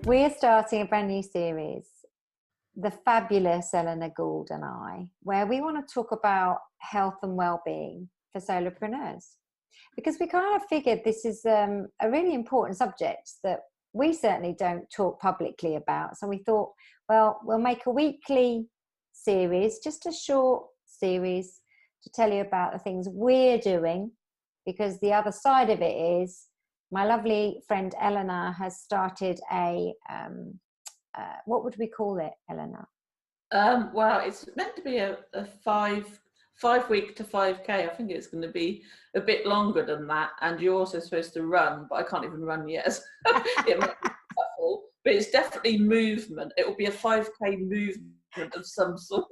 We're starting a brand new series, the fabulous Eleanor Goold and I, where we want to talk about health and well-being for solopreneurs. Because we kind of figured this is a really important subject that we certainly don't talk publicly about. So we thought, well, we'll make a weekly series, just a short series to tell you about the things we're doing, because the other side of it is my lovely friend Eleanor has started a, what would we call it, Eleanor? Well, it's meant to be a 5-week to 5K. I think it's going to be a bit longer than that. And you're also supposed to run, but I can't even run yet. It might be tough, but it's definitely movement. It will be a 5K movement of some sort.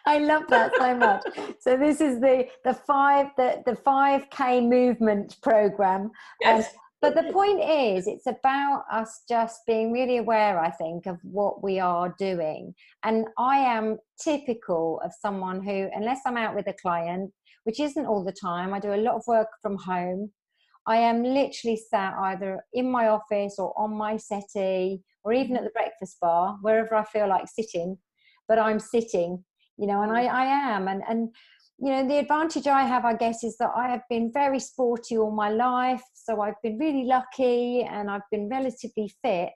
I love that so much. So this is the 5K movement program. Yes. But the point is, it's about us just being really aware, I think, of what we are doing. And I am typical of someone who, unless I'm out with a client, which isn't all the time, I do a lot of work from home. I am literally sat either in my office or on my settee or even at the breakfast bar, wherever I feel like sitting, but I'm sitting, you know, and I am. And you know, the advantage I have, I guess, is that I have been very sporty all my life. So I've been really lucky and I've been relatively fit.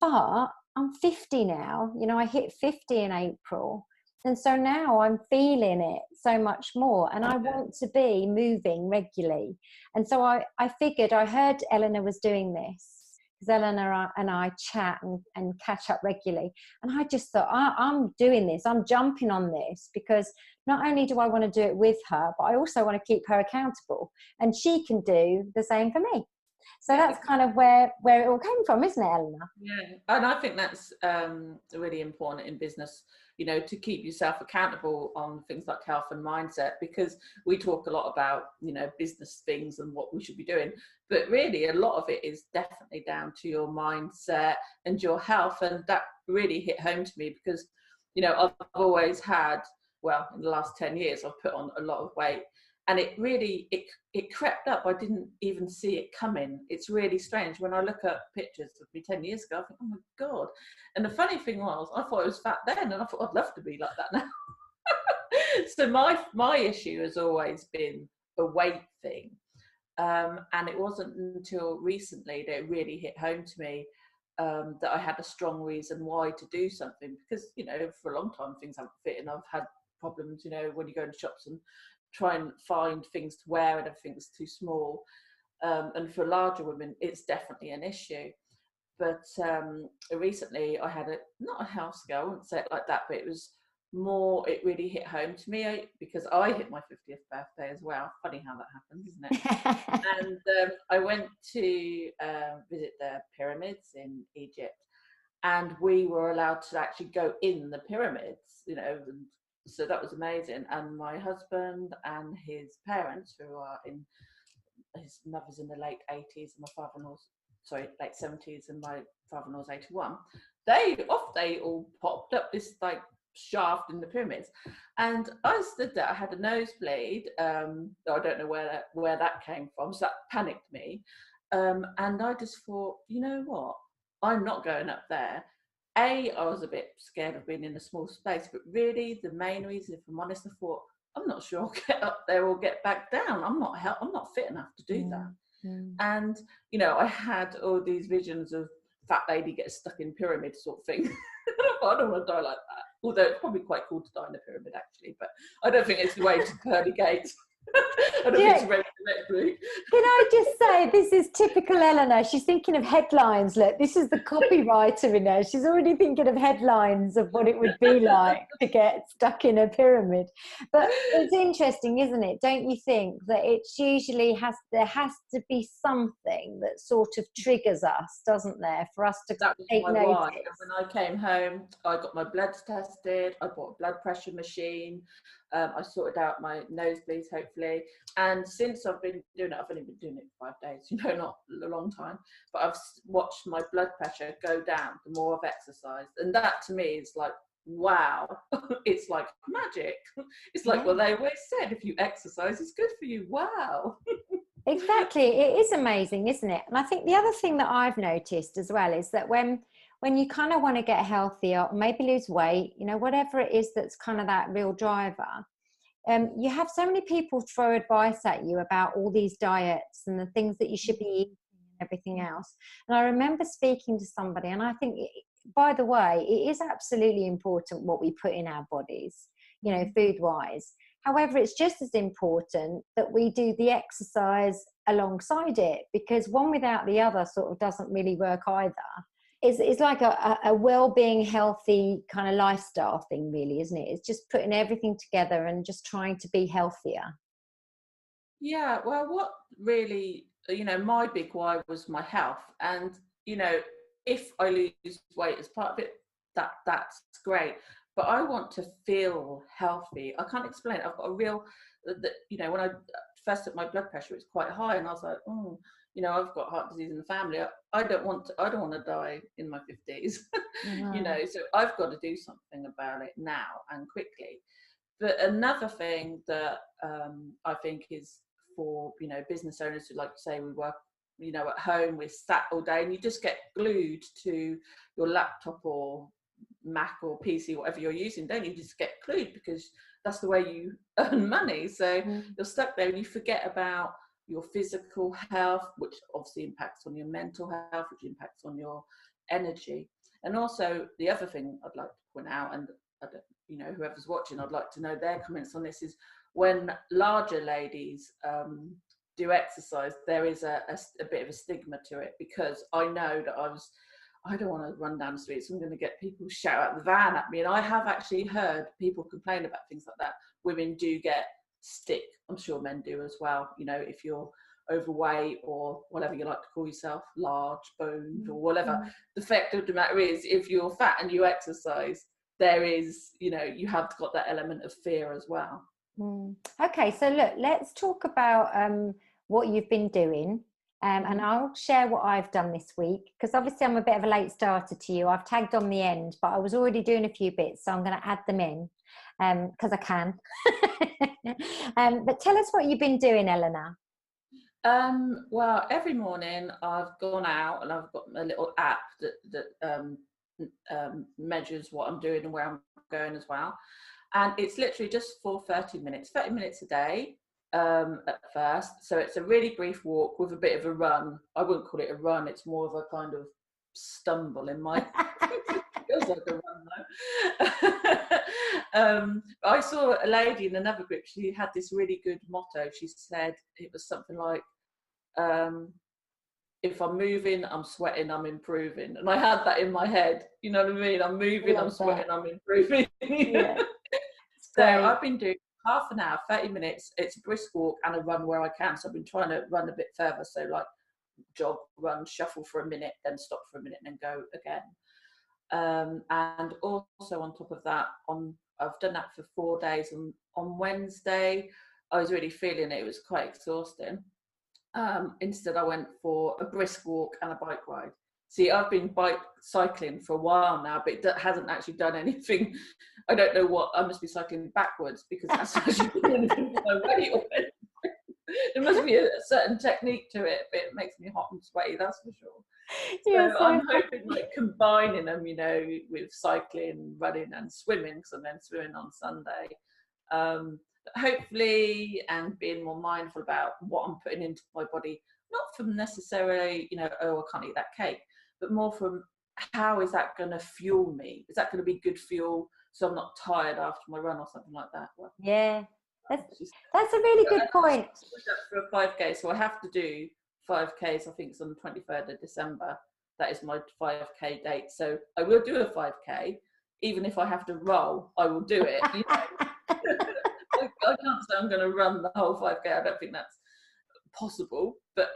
But I'm 50 now. You know, I hit 50 in April. And so now I'm feeling it so much more. And I want to be moving regularly. And so I figured, I heard Eleanor was doing this, because Eleanor and I chat and catch up regularly. And I just thought, I'm doing this. I'm jumping on this, because not only do I want to do it with her, but I also want to keep her accountable. And she can do the same for me. So that's kind of where it all came from, isn't it, Eleanor? Yeah, and I think that's really important in business, you know, to keep yourself accountable on things like health and mindset, because we talk a lot about, you know, business things and what we should be doing, but really a lot of it is definitely down to your mindset and your health. And that really hit home to me because, you know, I've always had, well, in the last 10 years, I've put on a lot of weight. And it really, it crept up. I didn't even see it coming. It's really strange. When I look at pictures of me 10 years ago, I think, oh my God. And the funny thing was, I thought I was fat then, and I thought I'd love to be like that now. So my issue has always been a weight thing. And it wasn't until recently that it really hit home to me that I had a strong reason why to do something. Because, you know, for a long time, things haven't fit, and I've had problems, you know, when you go into shops and try and find things to wear and everything's too small, and for larger women it's definitely an issue. But recently I had not a health scare, I wouldn't say it like that, but it was more, it really hit home to me because I hit my 50th birthday as well. Funny how that happens, isn't it? And I went to visit the pyramids in Egypt, and we were allowed to actually go in the pyramids, you know. So that was amazing. And my husband and his parents, who are in, his mother's in the late 80s and my father-in-law's, late 70s, and my father-in-law's 81, they all popped up this like shaft in the pyramids. And I stood there, I had a nosebleed. I don't know where that came from, so that panicked me. And I just thought, you know what? I'm not going up there. I was a bit scared of being in a small space, but really the main reason, if I'm honest, I thought, I'm not sure I'll get up there or get back down. I'm not fit enough to do that. And, you know, I had all these visions of fat lady gets stuck in pyramid sort of thing. I don't want to die like that. Although it's probably quite cool to die in a pyramid, actually, but I don't think it's the way to pearly gates. I don't think it's red blue. Can I just say, this is typical Eleanor. She's thinking of headlines. Look, this is the copywriter in her. She's already thinking of headlines of what it would be like to get stuck in a pyramid. But it's interesting, isn't it? Don't you think that it's usually there has to be something that sort of triggers us, doesn't there, for us to take notice? Why. When I came home, I got my bloods tested. I bought a blood pressure machine. I sorted out my nosebleeds, hopefully. And since I've been doing it, I've only been doing it 5 days, you know, not a long time, but I've watched my blood pressure go down the more I've exercised. And that to me is like, wow, it's like magic. It's like, well, they always said, if you exercise, it's good for you. Wow. Exactly. It is amazing, isn't it? And I think the other thing that I've noticed as well is that when when you kind of want to get healthier, or maybe lose weight, you know, whatever it is that's kind of that real driver, you have so many people throw advice at you about all these diets and the things that you should be eating and everything else. And I remember speaking to somebody, and I think, by the way, it is absolutely important what we put in our bodies, you know, food wise. However, it's just as important that we do the exercise alongside it, because one without the other sort of doesn't really work either. It's like a well-being, healthy kind of lifestyle thing, really, isn't it? It's just putting everything together and just trying to be healthier. Yeah, well, what really, my big why was my health. And, if I lose weight as part of it, that's great. But I want to feel healthy. I can't explain it. I've got a real, when I first took my blood pressure, it was quite high, and I was like, oh, I've got heart disease in the family. I don't want to die in my 50s. So I've got to do something about it now and quickly. But another thing that I think is for, business owners who, like say, we work, at home, we're sat all day and you just get glued to your laptop or Mac or PC, whatever you're using, don't you? Just get glued because that's the way you earn money. So you're stuck there and you forget about your physical health, which obviously impacts on your mental health, which impacts on your energy. And also the other thing I'd like to point out, and I don't, whoever's watching, I'd like to know their comments on this, is when larger ladies do exercise, there is a bit of a stigma to it, because I know that I don't want to run down the street, so I'm going to get people shout out the van at me. And I have actually heard people complain about things like that. Women do get stick. I'm sure men do as well. If you're overweight or whatever you like to call yourself, large boned or whatever, the fact of the matter is, if you're fat and you exercise, there is, you have got that element of fear as well. Okay, so look, let's talk about what you've been doing. And I'll share what I've done this week, because obviously I'm a bit of a late starter to you. I've tagged on the end, but I was already doing a few bits, so I'm going to add them in because I can. But tell us what you've been doing, Eleanor. Well, every morning I've gone out and I've got a little app that measures what I'm doing and where I'm going as well. And it's literally just for 30 minutes a day. At first, so it's a really brief walk with a bit of a run. I wouldn't call it a run, it's more of a kind of stumble in my it feels like a run though. I saw a lady in another group, she had this really good motto. She said it was something like, if I'm moving, I'm sweating, I'm improving. And I had that in my head, you know what I mean? I'm moving, I'm sweating, I'm improving. Yeah. So I've been doing half an hour, 30 minutes. It's a brisk walk and a run where I can. So I've been trying to run a bit further. So like jog, run, shuffle for a minute, then stop for a minute and then go again. And also on top of that, I've done that for 4 days. And on Wednesday, I was really feeling it. It was quite exhausting. Instead, I went for a brisk walk and a bike ride. See, I've been bike cycling for a while now, but it hasn't actually done anything. I don't know what, I must be cycling backwards because that's actually doing anything for my weight. There must be a certain technique to it, but it makes me hot and sweaty, that's for sure. Yeah, so I'm hoping like combining them, with cycling, running and swimming, because I'm then swimming on Sunday. Hopefully, and being more mindful about what I'm putting into my body, not from necessarily, oh, I can't eat that cake, but more from how is that going to fuel me? Is that going to be good fuel so I'm not tired after my run or something like that? Well, yeah, that's a really good point. For a 5K, so I have to do 5Ks. I think it's on the 23rd of December. That is my 5K date. So I will do a 5K, even if I have to roll. I will do it. I can't say I'm going to run the whole 5K. I don't think that's possible, but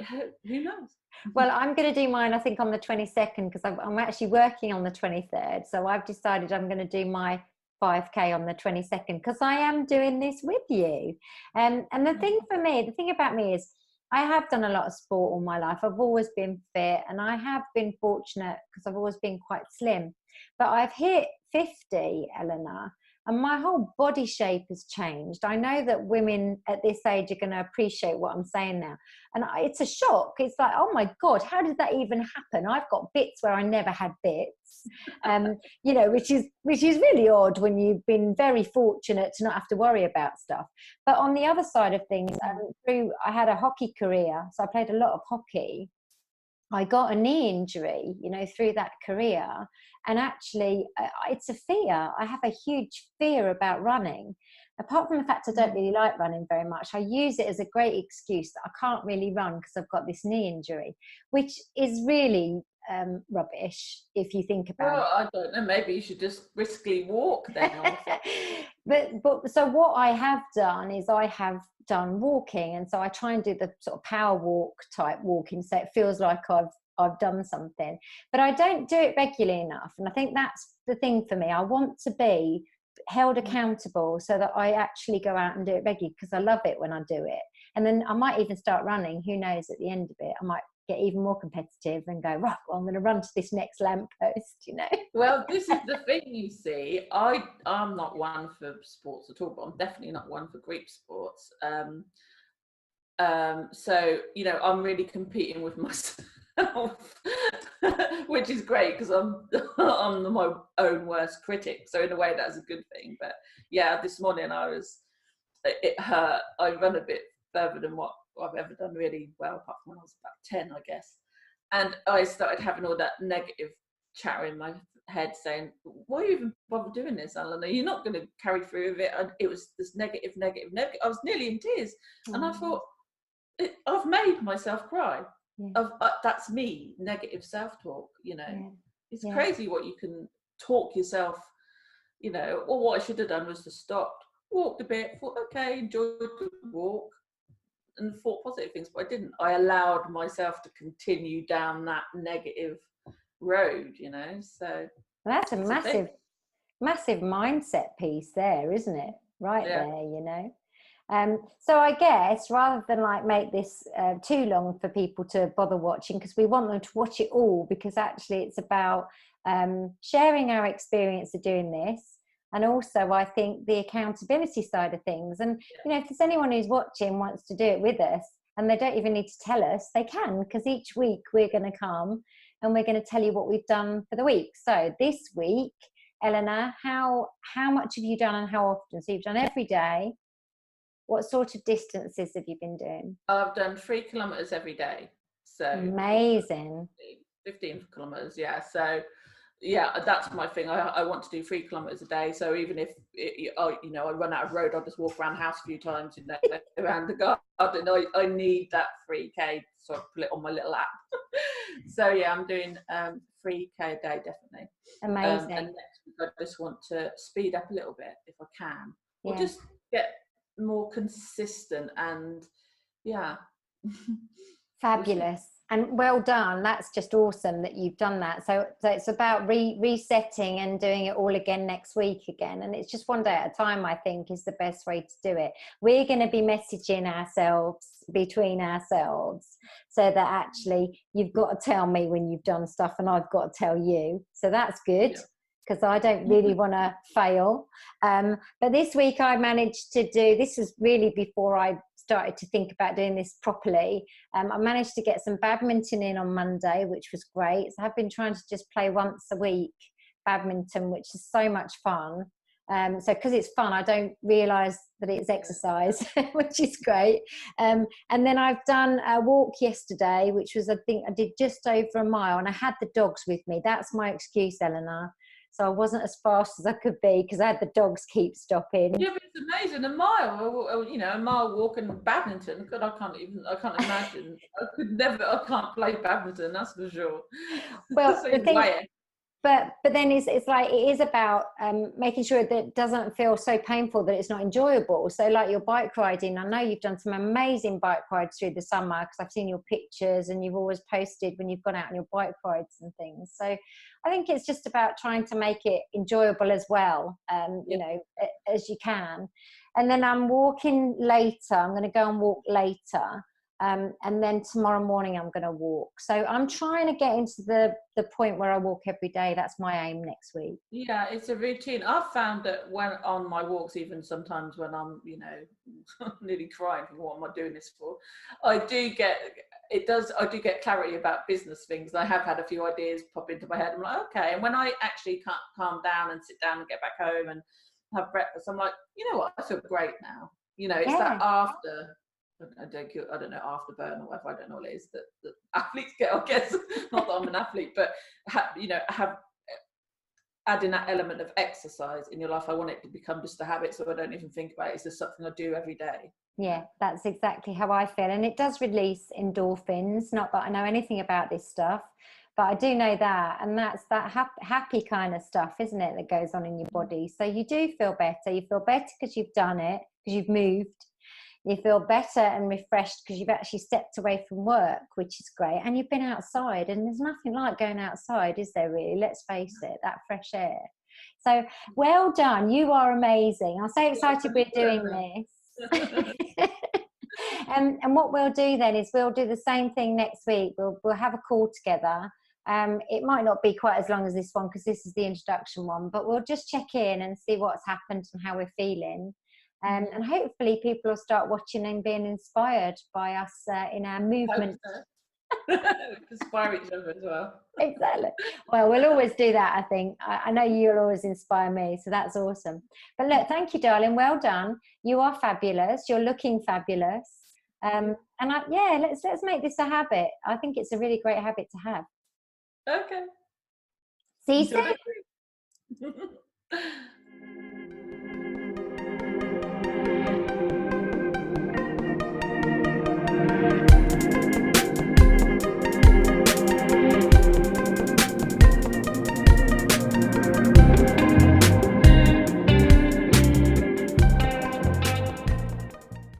who knows? Well, I'm going to do mine, I think, on the 22nd, because I'm actually working on the 23rd. So I've decided I'm going to do my 5K on the 22nd, because I am doing this with you. And the thing about me is I have done a lot of sport all my life. I've always been fit, and I have been fortunate because I've always been quite slim. But I've hit 50, Eleanor, and my whole body shape has changed. I know that women at this age are going to appreciate what I'm saying now. And it's a shock. It's like, oh my God, how did that even happen? I've got bits where I never had bits, you know, which is really odd when you've been very fortunate to not have to worry about stuff. But on the other side of things, I had a hockey career, so I played a lot of hockey. I got a knee injury, you know, through that career. And actually, it's a fear. I have a huge fear about running. Apart from the fact I don't really like running very much, I use it as a great excuse that I can't really run because I've got this knee injury, which is really rubbish if you think about it. I don't know, maybe you should just briskly walk then. but so what I have done is I have done walking, and so I try and do the sort of power walk type walking, so it feels like I've done something, but I don't do it regularly enough. And I think that's the thing for me. I want to be held accountable so that I actually go out and do it regularly, because I love it when I do it. And then I might even start running. Who knows, at the end of it I might get even more competitive and go, right, well, I'm going to run to this next lamppost, you know. Well, this is the thing, you see, I'm not one for sports at all, but I'm definitely not one for group sports. So, you know, I'm really competing with myself, which is great because I'm my own worst critic. So in a way, that's a good thing. But yeah, this morning it hurt. I run a bit further than what I've ever done really well, apart from when I was about 10, I guess. And I started having all that negative chatter in my head saying, why you even bother doing this, Eleanor? You're not going to carry through with it. And it was this negative. I was nearly in tears. And I thought, I've made myself cry. Yeah. That's me, negative self-talk, you know. Yeah. It's crazy what you can talk yourself, you know. Or what I should have done was to stop, walked a bit, thought, okay, enjoyed the walk, and thought positive things, but I didn't. I allowed myself to continue down that negative road, you know. So that's a massive mindset piece there, isn't it? Right there, you know. So I guess rather than like make this too long for people to bother watching, because we want them to watch it all, because actually it's about sharing our experience of doing this. And also, I think the accountability side of things. And, you know, if there's anyone who's watching wants to do it with us, and they don't even need to tell us, they can, because each week we're going to come and we're going to tell you what we've done for the week. So this week, Eleanor, how much have you done and how often? So you've done every day. What sort of distances have you been doing? I've done 3 kilometres every day. So amazing. 15 kilometres, yeah. So yeah, that's my thing. I want to do 3 kilometres a day. So even if you know, I run out of road, I'll just walk around the house a few times, you know, around the garden. I need that 3K, so I put it on my little app. So yeah, I'm doing 3K a day, definitely. Amazing. And next week I just want to speed up a little bit if I can, or just get more consistent. And yeah. Fabulous. And well done. That's just awesome that you've done that. So it's about resetting and doing it all again next week again. And it's just one day at a time, I think, is the best way to do it. We're going to be messaging ourselves between ourselves, so that actually you've got to tell me when you've done stuff and I've got to tell you. So that's good, because I don't really want to fail. But this week I managed to do, this was really before I started to think about doing this properly. I managed to get some badminton in on Monday, which was great. So I've been trying to just play once a week badminton, which is so much fun. So because it's fun, I don't realise that it's exercise, which is great. And then I've done a walk yesterday, which was, I think I did just over a mile, and I had the dogs with me. That's my excuse, Eleanor. So I wasn't as fast as I could be because I had the dogs keep stopping. Yeah, but it's amazing. A mile, you know, a mile walking badminton. God, I can't imagine. I can't play badminton, that's for sure. Well, the thing, but then it's like, it is about making sure that it doesn't feel so painful that it's not enjoyable. So like your bike riding, I know you've done some amazing bike rides through the summer, because I've seen your pictures and you've always posted when you've gone out on your bike rides and things. So I think it's just about trying to make it enjoyable as well, you know, as you can. And then I'm walking later. I'm going to go and walk later. And then tomorrow morning I'm going to walk. So I'm trying to get into the point where I walk every day. That's my aim next week. Yeah, it's a routine. I've found that when on my walks, even sometimes when I'm, you know, nearly crying, thinking, what am I doing this for? I do get clarity about business things. I have had a few ideas pop into my head. I'm like, okay. And when I actually can't calm down and sit down and get back home and have breakfast, I'm like, you know what? I feel great now. You know, it's that after. I don't know, afterburn or whatever, I don't know what it is that athletes get, I guess. Not that I'm an athlete, but have adding that element of exercise in your life. I want it to become just a habit, so I don't even think about it. It's just something I do every day. Yeah, that's exactly how I feel. And it does release endorphins. Not that I know anything about this stuff, but I do know that. And that's that happy kind of stuff, isn't it, that goes on in your body. So you do feel better. You feel better because you've done it, because you've moved. You feel better and refreshed because you've actually stepped away from work, which is great. And you've been outside, and there's nothing like going outside, is there really? Let's face it, that fresh air. So well done. You are amazing. I'm so excited we're doing this. And what we'll do then is we'll do the same thing next week. We'll have a call together. It might not be quite as long as this one because this is the introduction one, but we'll just check in and see what's happened and how we're feeling. And hopefully people will start watching and being inspired by us in our movement. Inspire each other as well. Exactly. Well, we'll always do that, I think. I know you'll always inspire me, so that's awesome. But look, thank you, darling. Well done. You are fabulous. You're looking fabulous. Let's make this a habit. I think it's a really great habit to have. Okay. See you soon.